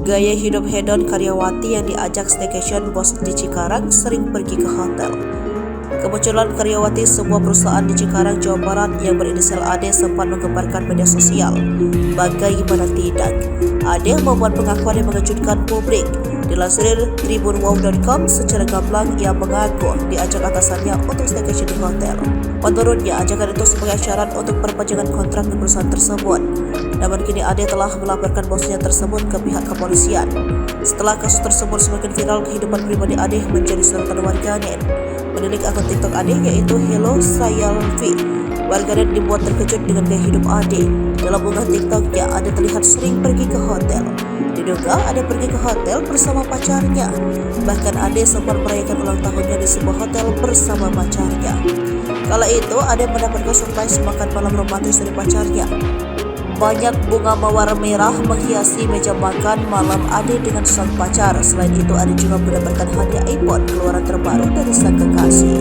Gaya hidup hedon karyawati yang diajak staycation bos di Cikarang sering pergi ke hotel. Kemunculan karyawati sebuah perusahaan di Cikarang, Jawa Barat yang berinisial AD sempat menggemparkan media sosial. Bagaimana tidak, AD membuat pengakuan yang mengejutkan publik. Dilansir tribunwow.com, secara gamblang ia mengaku diajak atasannya untuk staycation di hotel. Menurutnya, ajakan itu sebagai syarat untuk perpanjangan kontrak di perusahaan tersebut. Namun kini AD telah melaporkan bosnya tersebut ke pihak kepolisian. Setelah kasus tersebut semakin viral, kehidupan pribadi AD menjadi sorotan warganet. Pemilik akun TikTok AD yaitu Hello Sayalvi, warganet dibuat terkejut dengan gaya hidup AD. Dalam unggahan TikToknya, AD terlihat sering pergi ke hotel. Diduga AD pergi ke hotel bersama pacarnya. Bahkan AD sempat merayakan ulang tahunnya di sebuah hotel bersama pacarnya. Kala itu AD mendapatkan surprise makan malam romantis dari pacarnya. Banyak bunga mawar merah menghiasi meja makan malam AD dengan sang pacar. Selain itu, AD juga mendapatkan hadiah iPhone keluaran terbaru dari sang kekasih.